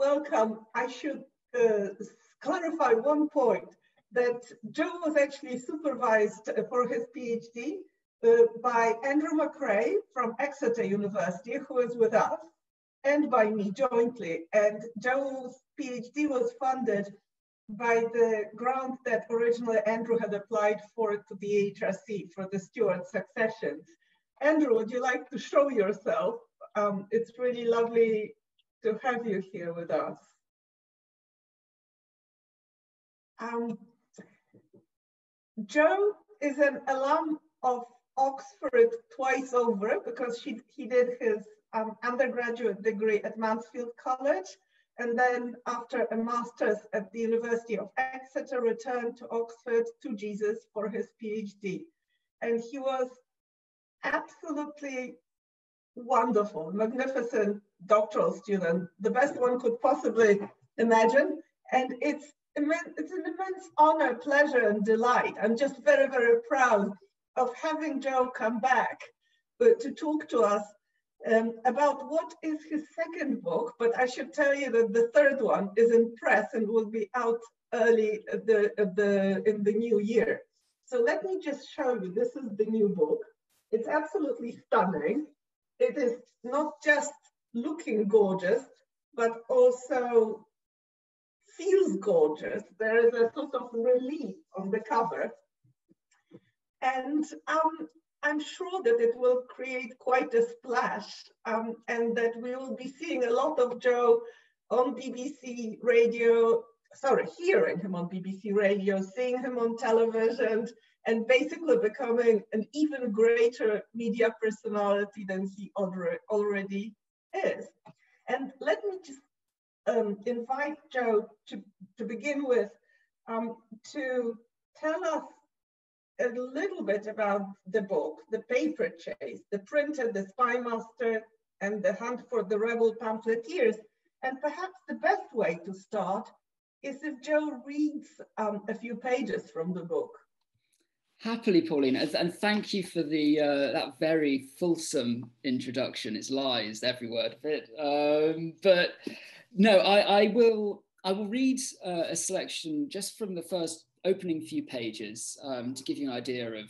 welcome, I should clarify one point, that Joe was actually supervised for his PhD by Andrew McRae from Exeter University, who is with us, and by me jointly. And Joe's PhD was funded by the grant that originally Andrew had applied for to the HRC for the steward successions. Andrew, would you like to show yourself? It's really lovely to have you here with us. Joe is an alum of Oxford twice over, because he did his undergraduate degree at Mansfield College, and then after a master's at the University of Exeter, returned to Oxford to Jesus for his PhD. And he was absolutely wonderful, magnificent doctoral student, the best one could possibly imagine. And it's an immense honor, pleasure, and delight. I'm just very, very proud of having Joe come back to talk to us about what is his second book, but I should tell you that the third one is in press and will be out early in the new year. So let me just show you, this is the new book. It's absolutely stunning. It is not just looking gorgeous, but also feels gorgeous. There is a sort of relief on the cover. And I'm sure that it will create quite a splash, and that we will be seeing a lot of Joe on BBC radio, hearing him on BBC radio, seeing him on television, and basically becoming an even greater media personality than he already is. And let me just invite Joe to begin with to tell us a little bit about the book, The Paper Chase, the printer, the Spymaster, and the hunt for the Rebel Pamphleteers. And perhaps the best way to start is if Joe reads a few pages from the book. Happily, Paulina, and thank you for the that very fulsome introduction. It's lies, every word of it. But no, I will read a selection just from the first opening few pages to give you an idea of,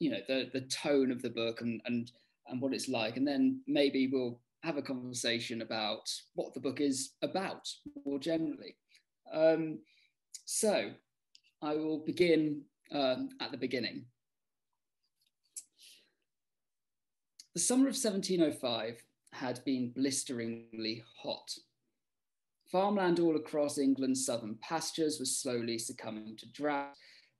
the tone of the book and what it's like, and then maybe we'll have a conversation about what the book is about more generally. So I will begin at the beginning. The summer of 1705 had been blisteringly hot. Farmland all across England's southern pastures was slowly succumbing to drought,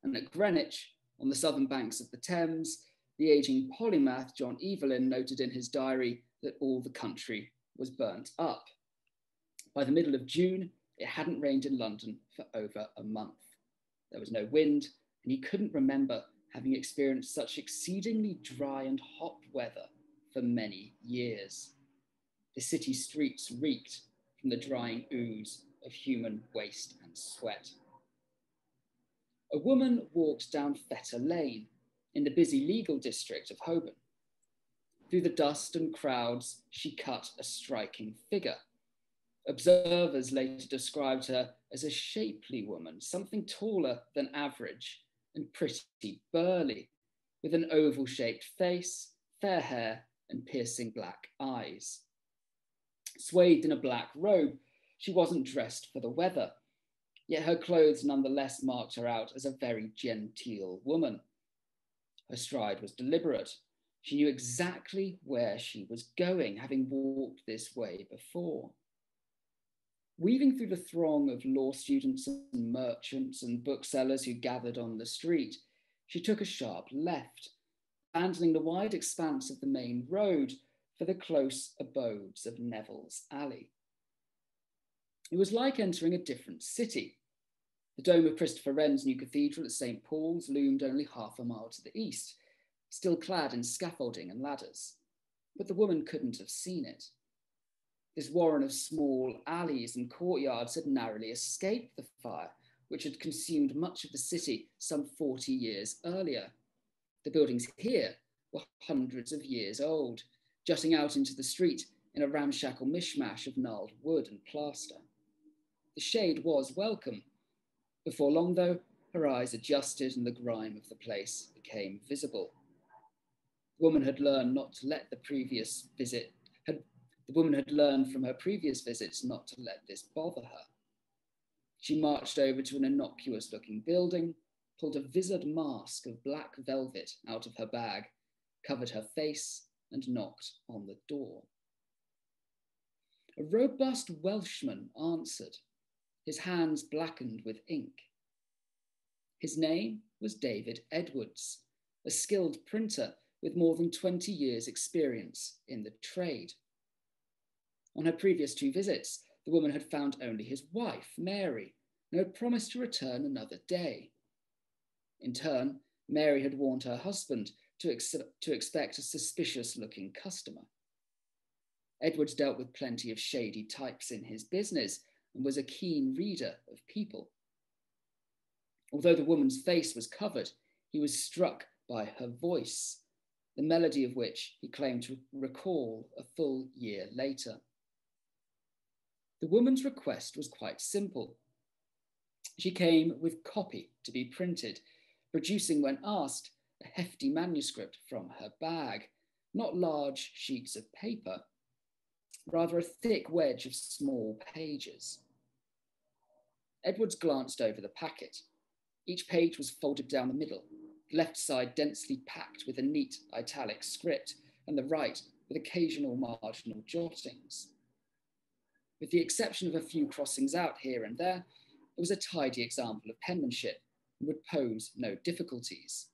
and at Greenwich, on the southern banks of the Thames, the ageing polymath John Evelyn noted in his diary that all the country was burnt up. By the middle of June, it hadn't rained in London for over a month. There was no wind, and he couldn't remember having experienced such exceedingly dry and hot weather for many years. The city streets reeked from the drying ooze of human waste and sweat. A woman walked down Fetter Lane in the busy legal district of Holborn. Through the dust and crowds, she cut a striking figure. Observers later described her as a shapely woman, something taller than average and pretty burly, with an oval-shaped face, fair hair, and piercing black eyes. Swathed in a black robe, she wasn't dressed for the weather, yet her clothes nonetheless marked her out as a very genteel woman. Her stride was deliberate. She knew exactly where she was going, having walked this way before. Weaving through the throng of law students and merchants and booksellers who gathered on the street, she took a sharp left, abandoning the wide expanse of the main road for the close abodes of Neville's Alley. It was like entering a different city. The dome of Christopher Wren's new cathedral at St. Paul's loomed only half a mile to the east, still clad in scaffolding and ladders, but the woman couldn't have seen it. This warren of small alleys and courtyards had narrowly escaped the fire, which had consumed much of the city some 40 years earlier. The buildings here were hundreds of years old, jutting out into the street in a ramshackle mishmash of gnarled wood and plaster. The shade was welcome. Before long, though, her eyes adjusted and the grime of the place became visible. The woman had learned not to let the woman had learned from her previous visits not to let this bother her. She marched over to an innocuous-looking building, pulled a visored mask of black velvet out of her bag, covered her face, and knocked on the door. A robust Welshman answered, his hands blackened with ink. His name was David Edwards, a skilled printer with more than 20 years' experience in the trade. On her previous 2 visits, the woman had found only his wife, Mary, and had promised to return another day. In turn, Mary had warned her husband to expect a suspicious-looking customer. Edwards dealt with plenty of shady types in his business and was a keen reader of people. Although the woman's face was covered, he was struck by her voice, the melody of which he claimed to recall a full year later. The woman's request was quite simple. She came with copy to be printed, producing, when asked, a hefty manuscript from her bag, not large sheets of paper, rather a thick wedge of small pages. Edwards glanced over the packet. Each page was folded down the middle, the left side densely packed with a neat italic script, and the right with occasional marginal jottings. With the exception of a few crossings out here and there, it was a tidy example of penmanship and would pose no difficulties.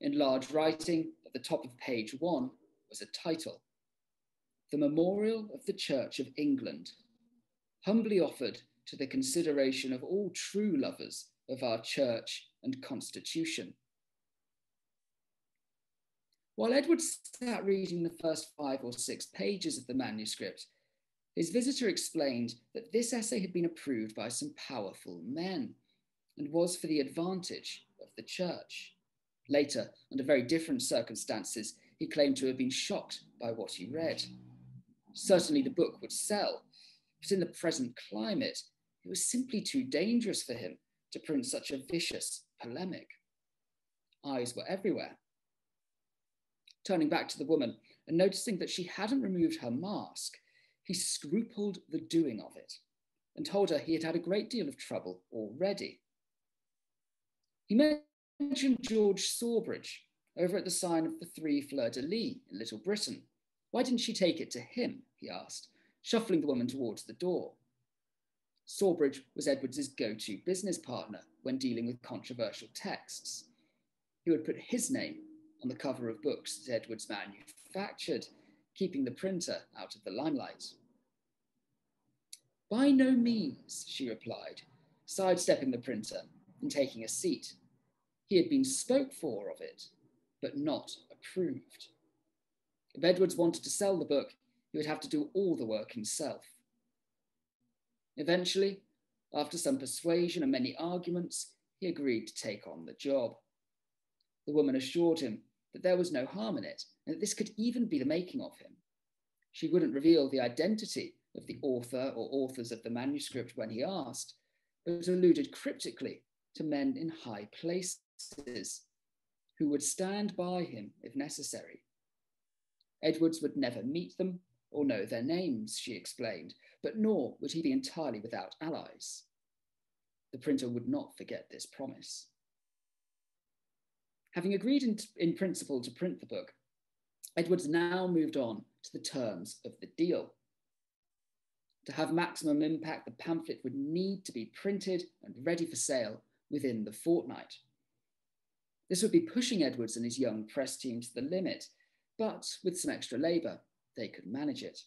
In large writing, at the top of page 1, was a title: The Memorial of the Church of England, humbly offered to the consideration of all true lovers of our church and constitution. While Edward sat reading the first 5 or 6 pages of the manuscript, his visitor explained that this essay had been approved by some powerful men and was for the advantage of the church. Later, under very different circumstances, he claimed to have been shocked by what he read. Certainly the book would sell, but in the present climate, it was simply too dangerous for him to print such a vicious polemic. Eyes were everywhere. Turning back to the woman and noticing that she hadn't removed her mask, he scrupled the doing of it and told her he had had a great deal of trouble already. He mentioned George Sawbridge over at the sign of the 3 Fleur-de-Lis in Little Britain. Why didn't she take it to him, he asked, shuffling the woman towards the door. Sawbridge was Edwards's go-to business partner when dealing with controversial texts. He would put his name on the cover of books that Edwards manufactured, keeping the printer out of the limelight. By no means, she replied, sidestepping the printer and taking a seat. He had been spoke for of it, but not approved. If Edwards wanted to sell the book, he would have to do all the work himself. Eventually, after some persuasion and many arguments, he agreed to take on the job. The woman assured him that there was no harm in it, and that this could even be the making of him. She wouldn't reveal the identity of the author or authors of the manuscript when he asked, but alluded cryptically to men in high places who would stand by him if necessary. Edwards would never meet them or know their names, she explained, but nor would he be entirely without allies. The printer would not forget this promise. Having agreed in principle to print the book, Edwards now moved on to the terms of the deal. To have maximum impact, the pamphlet would need to be printed and ready for sale within the fortnight. This would be pushing Edwards and his young press team to the limit, but with some extra labour, they could manage it.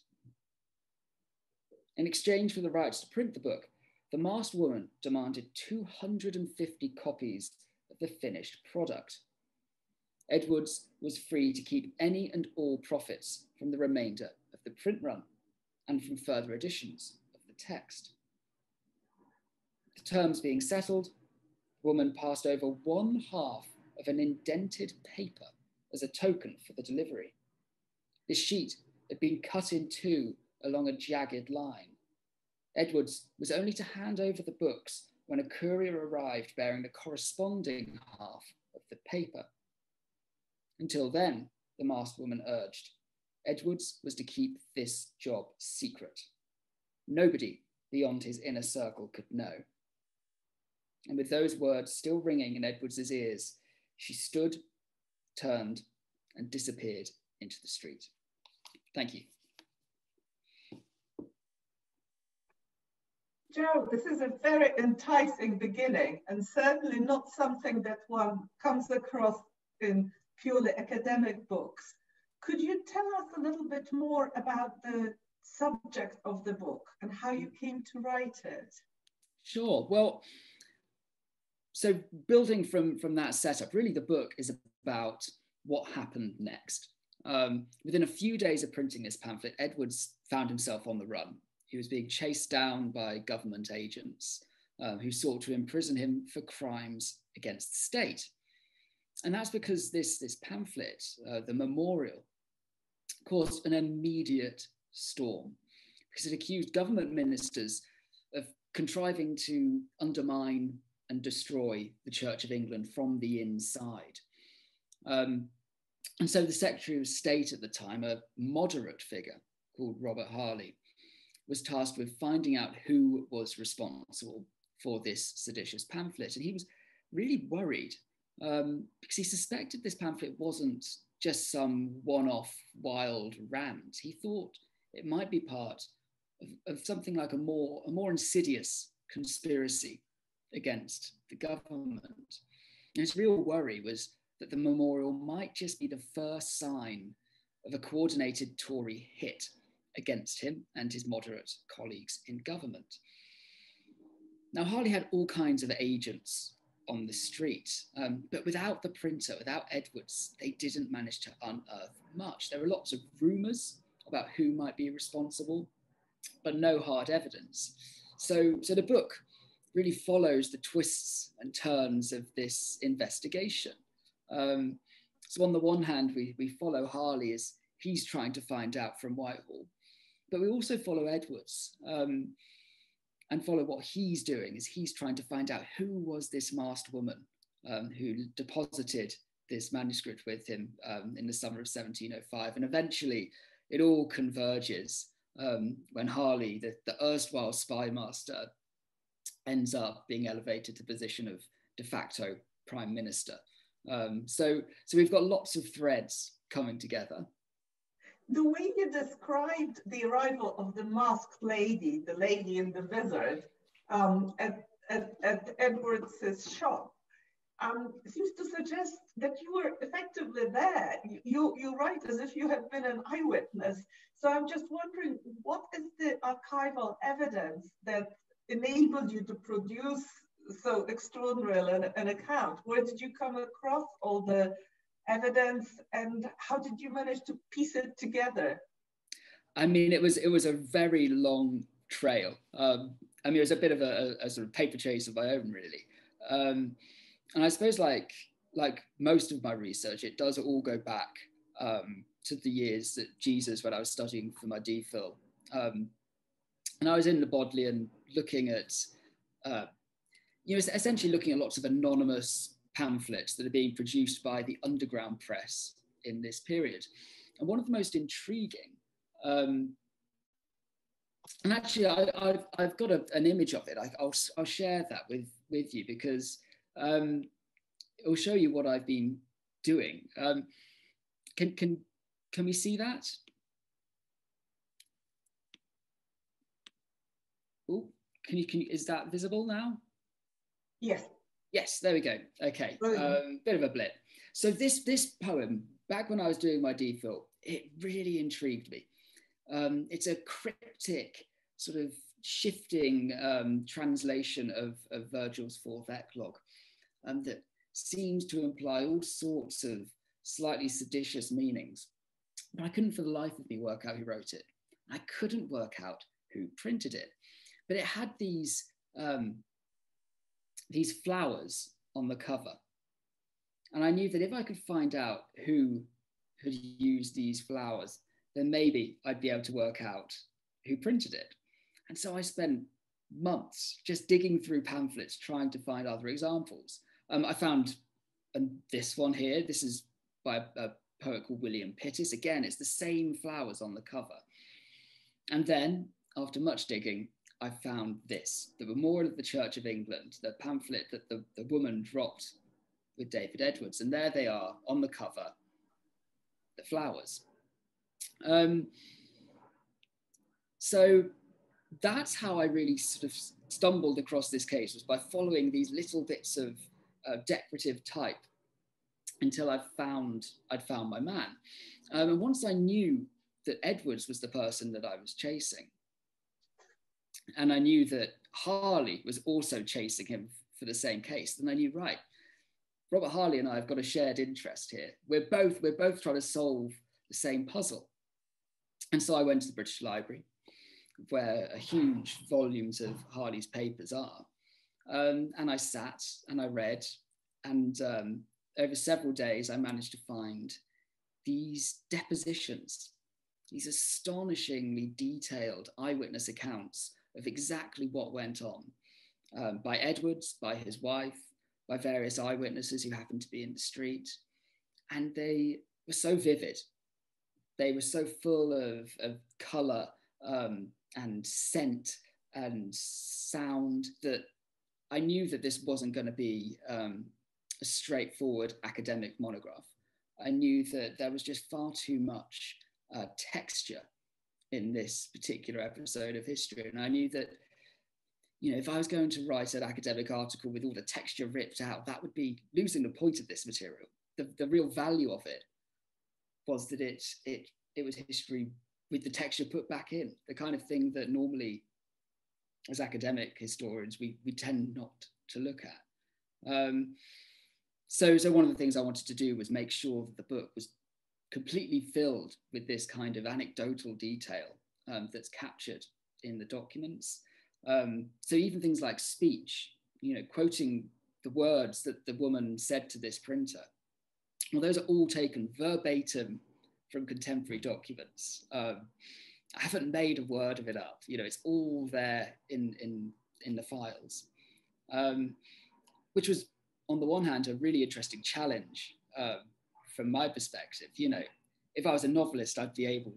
In exchange for the rights to print the book, the masked woman demanded 250 copies of the finished product. Edwards was free to keep any and all profits from the remainder of the print run and from further editions of the text. The terms being settled, the woman passed over 1/2 of an indented paper as a token for the delivery. This sheet had been cut in 2 along a jagged line. Edwards was only to hand over the books when a courier arrived bearing the corresponding half of the paper. Until then, the masked woman urged, Edwards was to keep this job secret. Nobody beyond his inner circle could know. And with those words still ringing in Edwards's ears, she stood, turned, and disappeared into the street. Thank you. Joe, this is a very enticing beginning, and certainly not something that one comes across in purely academic books. Could you tell us a little bit more about the subject of the book and how you came to write it? Sure. Well, so building from that setup, really the book is about what happened next. Within a few days of printing this pamphlet, Edwards found himself on the run. He was being chased down by government agents who sought to imprison him for crimes against the state. And that's because this pamphlet, the memorial, caused an immediate storm because it accused government ministers of contriving to undermine and destroy the Church of England from the inside. And so the Secretary of State at the time, a moderate figure called Robert Harley, was tasked with finding out who was responsible for this seditious pamphlet. And he was really worried because he suspected this pamphlet wasn't just some one-off wild rant. He thought it might be part of something like a more insidious conspiracy against the government. And his real worry was that the memorial might just be the first sign of a coordinated Tory hit against him and his moderate colleagues in government. Now, Harley had all kinds of agents on the street, but without the printer, without Edwards, they didn't manage to unearth much. There were lots of rumours about who might be responsible, but no hard evidence. So the book really follows the twists and turns of this investigation. So on the one hand, we follow Harley as he's trying to find out from Whitehall, but we also follow Edwards and follow what he's doing as he's trying to find out who was this masked woman who deposited this manuscript with him in the summer of 1705. And eventually it all converges when Harley, the erstwhile spymaster, ends up being elevated to the position of de facto prime minister. So we've got lots of threads coming together. The way you described the arrival of the masked lady, the lady in the wizard, at Edwards's shop, seems to suggest that you were effectively there. You write as if you had been an eyewitness. So I'm just wondering, what is the archival evidence that enabled you to produce so extraordinary an account? Where did you come across all the evidence, and how did you manage to piece it together? I mean, it was a very long trail. I mean, it was a bit of a sort of paper chase of my own, really. And I suppose, like most of my research, it does all go back to the years that Jesus, when I was studying for my DPhil. And I was in the Bodleian looking at, essentially looking at lots of anonymous pamphlets that are being produced by the underground press in this period. And one of the most intriguing, and actually I've got an image of it. I'll share that with you because it will show you what I've been doing. Can we see that? Oh, can you, is that visible now? Yes. Yes, there we go. Okay, bit of a blip. So this poem, back when I was doing my DPhil, it really intrigued me. It's a cryptic, sort of shifting translation of Virgil's fourth eclogue that seems to imply all sorts of slightly seditious meanings. But I couldn't for the life of me work out who wrote it. I couldn't work out who printed it. But it had these flowers on the cover. And I knew that if I could find out who had used these flowers, then maybe I'd be able to work out who printed it. And so I spent months just digging through pamphlets, trying to find other examples. I found this one here. This is by a poet called William Pittis. Again, it's the same flowers on the cover. And then, after much digging, I found this, the Memorial of the Church of England, the pamphlet that the woman dropped with David Edwards. And there they are on the cover, the flowers. So that's how I really sort of stumbled across this case, was by following these little bits of decorative type until I'd found my man. And once I knew that Edwards was the person that I was chasing, and I knew that Harley was also chasing him for the same case, then I knew, right, Robert Harley and I have got a shared interest here. We're both trying to solve the same puzzle. And so I went to the British Library, where huge volumes of Harley's papers are. And I sat and I read, and over several days, I managed to find these depositions, these astonishingly detailed eyewitness accounts of exactly what went on by Edwards, by his wife, by various eyewitnesses who happened to be in the street. And they were so vivid. They were so full of colour and scent and sound that I knew that this wasn't going to be a straightforward academic monograph. I knew that there was just far too much texture in this particular episode of history. And I knew that, you know, if I was going to write an academic article with all the texture ripped out, that would be losing the point of this material. The real value of it was that it was history with the texture put back in, the kind of thing that normally, as academic historians, we tend not to look at. So one of the things I wanted to do was make sure that the book was completely filled with this kind of anecdotal detail that's captured in the documents. So even things like speech, you know, quoting the words that the woman said to this printer, well, those are all taken verbatim from contemporary documents. I haven't made a word of it up. You know, it's all there in the files, which was, on the one hand, a really interesting challenge from my perspective. You know, if I was a novelist, I'd be able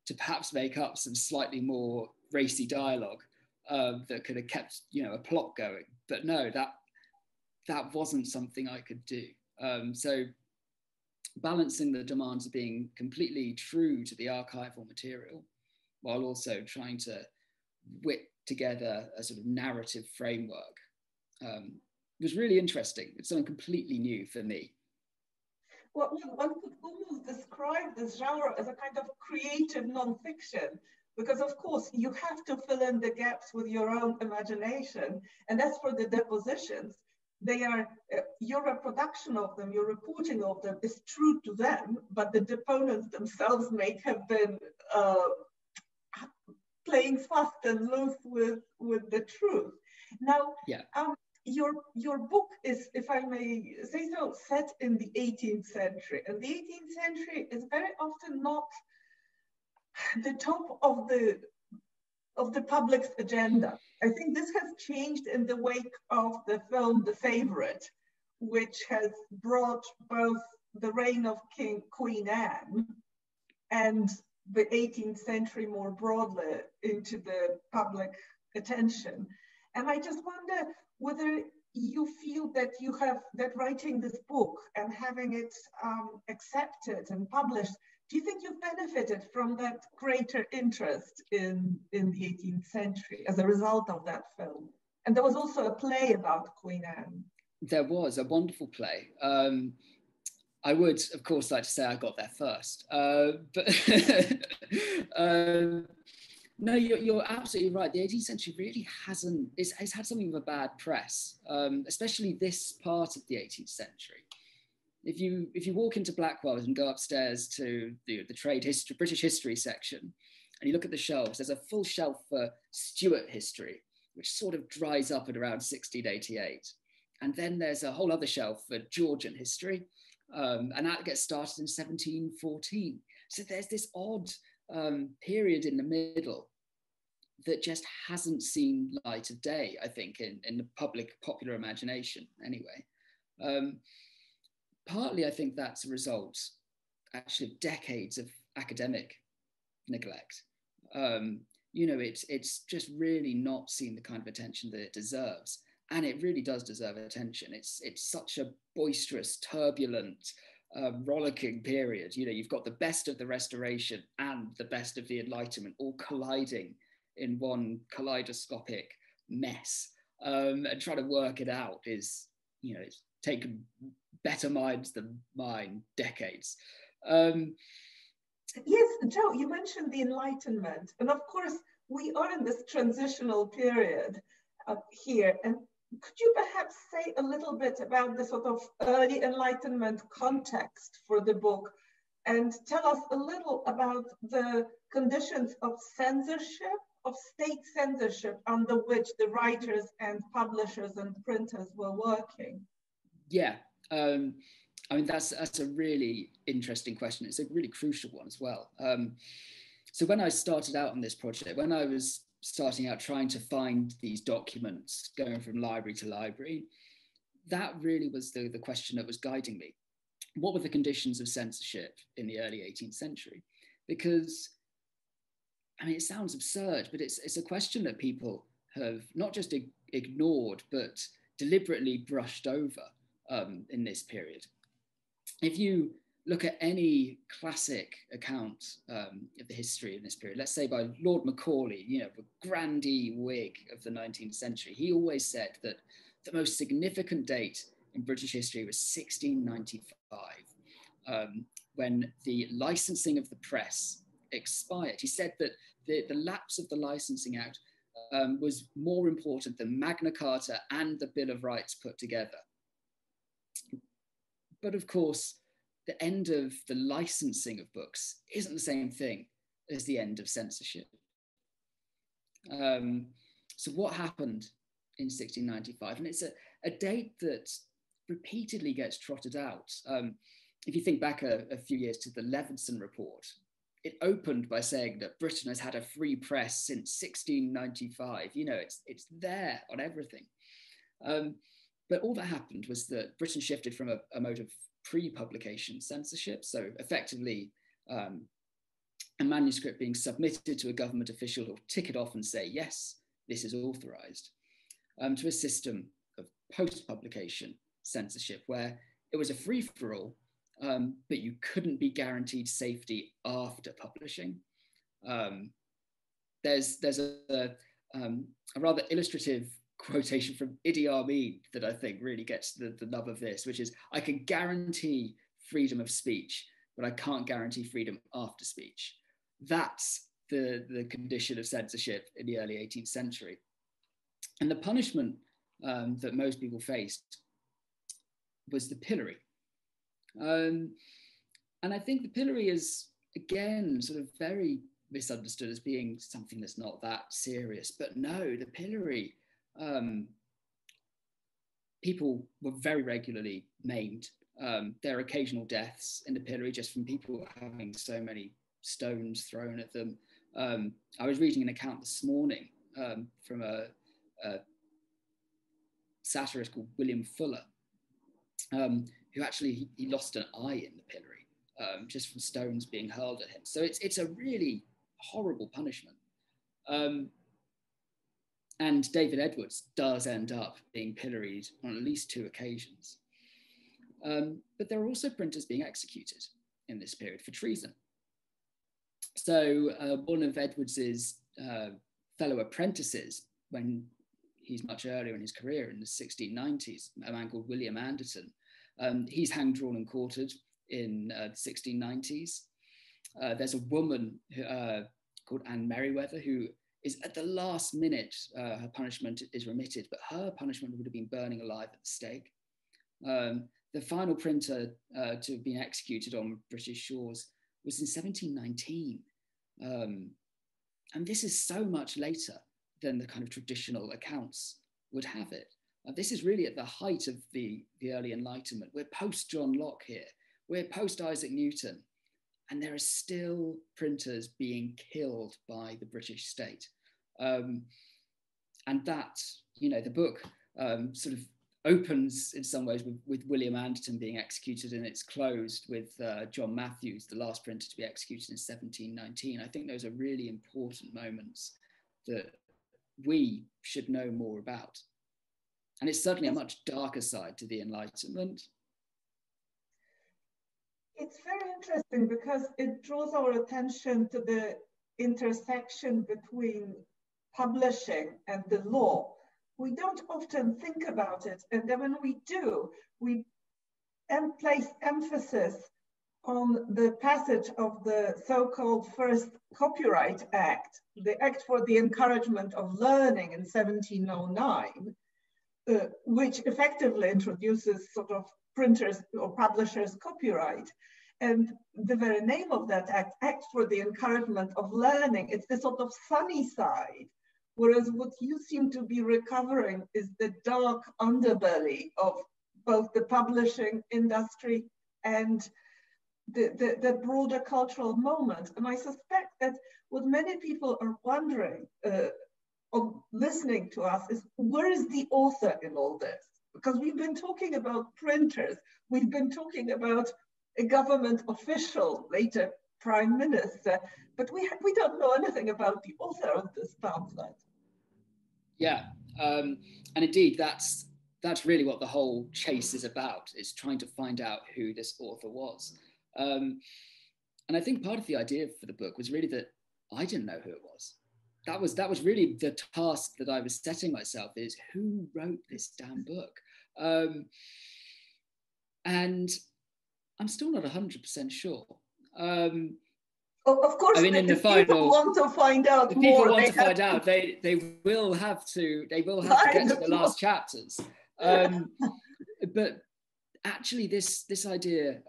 to perhaps make up some slightly more racy dialogue that could have kept, you know, a plot going. But no, that wasn't something I could do. So balancing the demands of being completely true to the archival material while also trying to whip together a sort of narrative framework was really interesting. It's something completely new for me. Well, one could almost describe this genre as a kind of creative nonfiction, because of course you have to fill in the gaps with your own imagination. And as for the depositions, they are, your reproduction of them, your reporting of them is true to them, but the deponents themselves may have been playing fast and loose with the truth. Now, yeah. Your book is, if I may say so, set in the 18th century. And the 18th century is very often not the top of the public's agenda. I think this has changed in the wake of the film The Favourite, which has brought both the reign of Queen Anne and the 18th century more broadly into the public attention. And I just wonder whether you feel that you have, that writing this book and having it accepted and published, do you think you've benefited from that greater interest in the 18th century as a result of that film? And there was also a play about Queen Anne. There was a wonderful play. I would, of course, like to say I got there first, but no, you're absolutely right. The 18th century really it's had something of a bad press, especially this part of the 18th century. If you walk into Blackwell's and go upstairs to the British history section, and you look at the shelves, there's a full shelf for Stuart history, which sort of dries up at around 1688. And then there's a whole other shelf for Georgian history, and that gets started in 1714. So there's this odd period in the middle that just hasn't seen light of day, I think, in the popular imagination anyway. Partly, I think that's a result, actually, of decades of academic neglect. You know, it's just really not seen the kind of attention that it deserves. And it really does deserve attention. It's such a boisterous, turbulent, rollicking period. You know, you've got the best of the Restoration and the best of the Enlightenment all colliding in one kaleidoscopic mess. And trying to work it out is, you know, it's taken better minds than mine decades. Yes, Joe, you mentioned the Enlightenment. And of course, we are in this transitional period here. And could you perhaps say a little bit about the sort of early Enlightenment context for the book, and tell us a little about the conditions of censorship, of state censorship, under which the writers and publishers and printers were working? Yeah, I mean, that's a really interesting question. It's a really crucial one as well. So when I started out on this project, when I was starting out trying to find these documents, going from library to library, that really was the question that was guiding me. What were the conditions of censorship in the early 18th century? Because, I mean, it sounds absurd, but it's a question that people have not just ignored, but deliberately brushed over in this period. If you look at any classic account of the history in this period, let's say by Lord Macaulay, you know, the grandee Whig of the 19th century, he always said that the most significant date in British history was 1695, when the licensing of the press expired. He said that the lapse of the Licensing Act was more important than Magna Carta and the Bill of Rights put together. But of course, the end of the licensing of books isn't the same thing as the end of censorship. So what happened in 1695? And it's a date that repeatedly gets trotted out. If you think back a few years to the Leveson report, it opened by saying that Britain has had a free press since 1695. You know, it's there on everything. But all that happened was that Britain shifted from a mode of pre-publication censorship, so effectively a manuscript being submitted to a government official who'll tick it off and say, yes, this is authorized, to a system of post-publication censorship where it was a free-for-all, but you couldn't be guaranteed safety after publishing. There's a rather illustrative quotation from Idi Amin that I think really gets the nub of this, which is, I can guarantee freedom of speech, but I can't guarantee freedom after speech. That's the condition of censorship in the early 18th century. And the punishment that most people faced was the pillory. And I think the pillory is, again, sort of very misunderstood as being something that's not that serious. But no, the pillory, people were very regularly maimed. There are occasional deaths in the pillory just from people having so many stones thrown at them. I was reading an account this morning from a satirist called William Fuller, who actually, he lost an eye in the pillory just from stones being hurled at him. So it's a really horrible punishment. And David Edwards does end up being pilloried on at least 2 occasions. But there are also printers being executed in this period for treason. So one of Edwards's fellow apprentices, when he's much earlier in his career in the 1690s, a man called William Anderton, he's hanged, drawn and quartered in the 1690s. There's a woman called Anne Merriweather who is at the last minute, her punishment is remitted, but her punishment would have been burning alive at the stake. The final printer to have been executed on British shores was in 1719. And this is so much later than the kind of traditional accounts would have it. This is really at the height of the early Enlightenment. We're post John Locke here. We're post Isaac Newton. And there are still printers being killed by the British state. And that, the book sort of opens in some ways with William Anderton being executed, and it's closed with John Matthews, the last printer to be executed in 1719. I think those are really important moments that we should know more about. And it's certainly a much darker side to the Enlightenment. It's very interesting because it draws our attention to the intersection between publishing and the law. We don't often think about it, and then when we do, we place emphasis on the passage of the so-called First Copyright Act, the Act for the Encouragement of Learning in 1709, which effectively introduces sort of printers or publishers' copyright. And the very name of that act, Act for the Encouragement of Learning, it's the sort of sunny side, whereas what you seem to be recovering is the dark underbelly of both the publishing industry and the broader cultural moment. And I suspect that what many people are wondering or listening to us is, where is the author in all this? Because we've been talking about printers, we've been talking about a government official, later prime minister, but we don't know anything about the author of this pamphlet. Yeah, and indeed, that's really what the whole chase is about, is trying to find out who this author was. And I think part of the idea for the book was really that I didn't know who it was. That was really the task that I was setting myself, is who wrote this damn book? And I'm still not 100% sure. Of course, I mean, in the final, people want to find out more. People want to find out. They will have to get to the last chapters. But actually, this idea,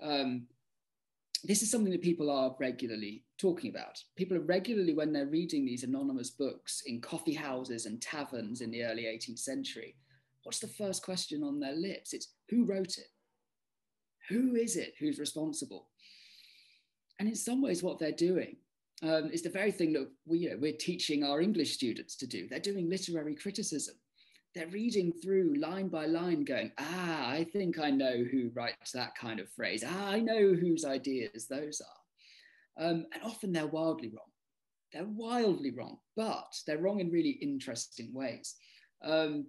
this is something that people are regularly talking about. People are regularly, when they're reading these anonymous books in coffee houses and taverns in the early 18th century, what's the first question on their lips? It's, who wrote it? Who is it who's responsible? And in some ways, what they're doing is the very thing that we're teaching our English students to do. They're doing literary criticism. They're reading through line by line going, I think I know who writes that kind of phrase. I know whose ideas those are. And often they're wildly wrong. They're wildly wrong, but they're wrong in really interesting ways. So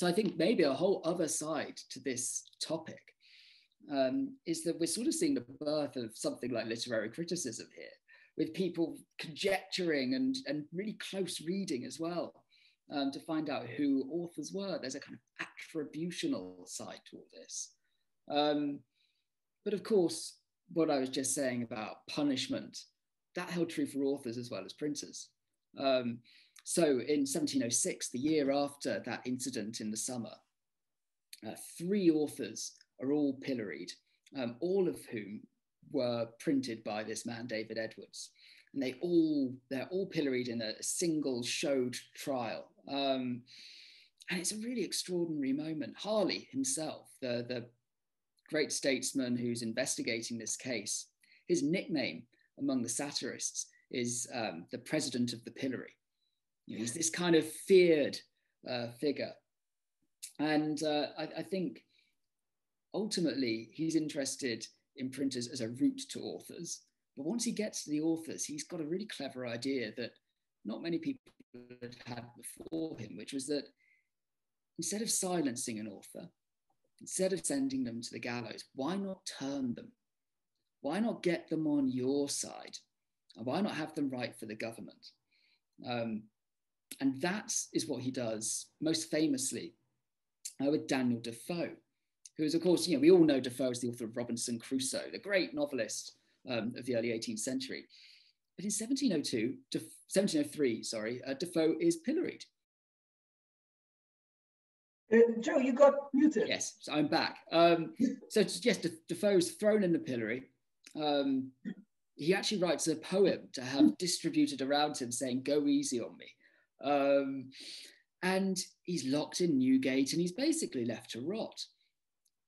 I think maybe a whole other side to this topic is that we're sort of seeing the birth of something like literary criticism here, with people conjecturing and really close reading as well, to find out who authors were. There's a kind of attributional side to all this. But of course, what I was just saying about punishment, that held true for authors as well as printers. So in 1706, the year after that incident in the summer, 3 authors are all pilloried, all of whom were printed by this man, David Edwards. And they're all pilloried in a single showed trial. And it's a really extraordinary moment. Harley himself, the great statesman who's investigating this case, his nickname among the satirists is the president of the pillory. He's this kind of feared figure. And I think ultimately he's interested in printers as a route to authors. But once he gets to the authors, he's got a really clever idea that not many people had before him, which was that instead of silencing an author, instead of sending them to the gallows, why not turn them? Why not get them on your side? And why not have them write for the government? And that is what he does most famously with Daniel Defoe, who is, of course, we all know Defoe as the author of Robinson Crusoe, the great novelist of the early 18th century. But in 1703, Defoe is pilloried. Joe, you got muted. Yes, so I'm back. So yes, Defoe's thrown in the pillory. He actually writes a poem to have distributed around him saying, "Go easy on me." And he's locked in Newgate and he's basically left to rot.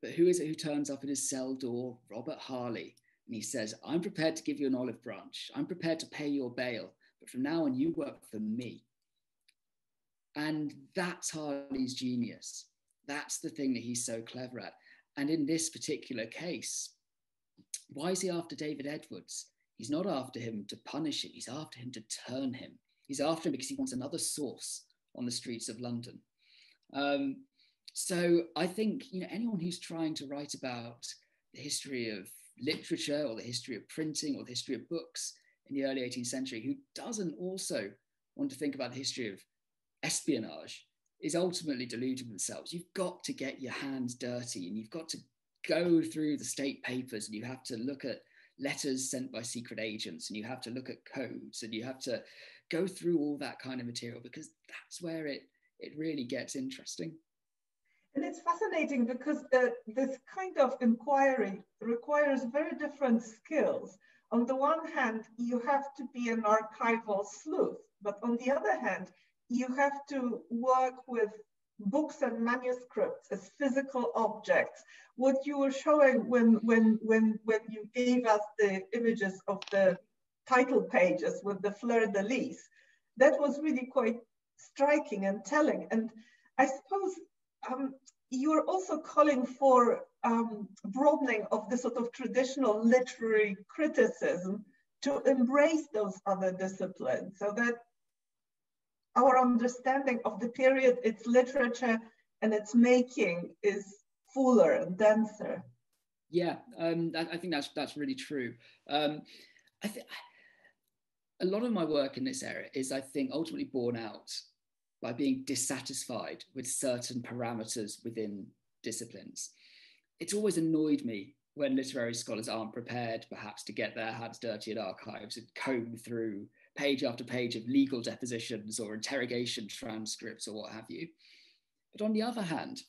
But who is it who turns up at his cell door? Robert Harley. And he says, "I'm prepared to give you an olive branch. I'm prepared to pay your bail. But from now on, you work for me. And that's Harley's genius. That's the thing that he's so clever at. And in this particular case, why is he after David Edwards? He's not after him to punish him. He's after him to turn him. He's after him because he wants another source on the streets of London. So I think, anyone who's trying to write about the history of literature or the history of printing or the history of books in the early 18th century, who doesn't also want to think about the history of espionage, is ultimately deluding themselves. You've got to get your hands dirty, and you've got to go through the state papers, and you have to look at letters sent by secret agents, and you have to look at codes, and you have to go through all that kind of material, because that's where it really gets interesting. And it's fascinating because this kind of inquiry requires very different skills. On the one hand, you have to be an archival sleuth, but on the other hand, you have to work with books and manuscripts as physical objects. What you were showing when you gave us the images of the title pages with the fleur-de-lis, that was really quite striking and telling. And I suppose you're also calling for broadening of the sort of traditional literary criticism to embrace those other disciplines, so that our understanding of the period, its literature and its making is fuller and denser. Yeah, I think that's really true. I think a lot of my work in this area is, I think, ultimately borne out by being dissatisfied with certain parameters within disciplines. It's always annoyed me when literary scholars aren't prepared, perhaps, to get their hands dirty in archives and comb through page after page of legal depositions or interrogation transcripts or what have you. But on the other hand,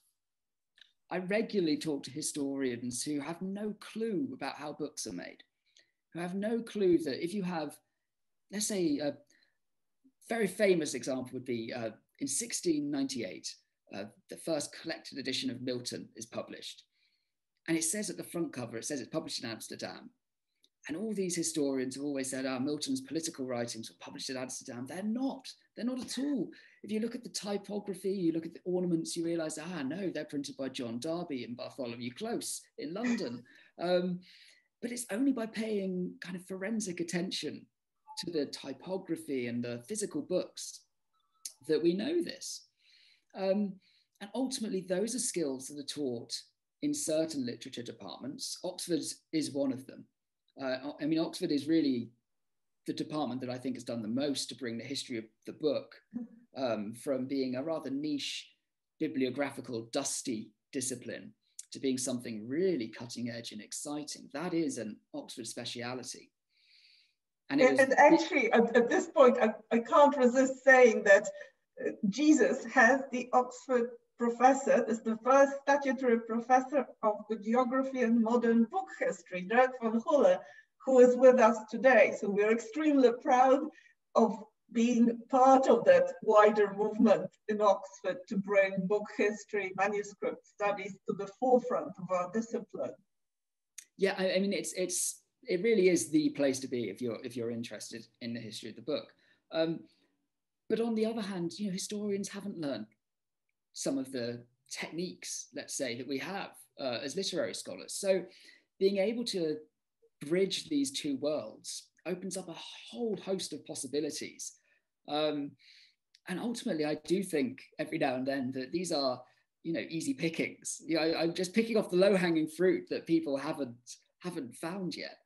I regularly talk to historians who have no clue about how books are made, who have no clue that if you have, let's say, a very famous example would be in 1698, the first collected edition of Milton is published. And it says at the front cover, it says it's published in Amsterdam. And all these historians have always said, Milton's political writings were published in Amsterdam. They're not at all. If you look at the typography, you look at the ornaments, you realize, no, they're printed by John Darby and Bartholomew Close in London. But it's only by paying kind of forensic attention to the typography and the physical books that we know this. And ultimately, those are skills that are taught in certain literature departments. Oxford is one of them. Oxford is really the department that I think has done the most to bring the history of the book from being a rather niche, bibliographical, dusty discipline to being something really cutting edge and exciting. That is an Oxford speciality. And actually, at this point, I can't resist saying that Jesus has the Oxford professor, is the first statutory professor of the geography and modern book history, Dirk van Hulle, who is with us today. So we're extremely proud of being part of that wider movement in Oxford to bring book history, manuscript studies to the forefront of our discipline. Yeah, it really is the place to be if you're interested in the history of the book. But on the other hand, historians haven't learned some of the techniques, let's say, that we have as literary scholars. So being able to bridge these two worlds opens up a whole host of possibilities. And ultimately, I do think every now and then that these are, easy pickings. I'm just picking off the low-hanging fruit that people haven't found yet.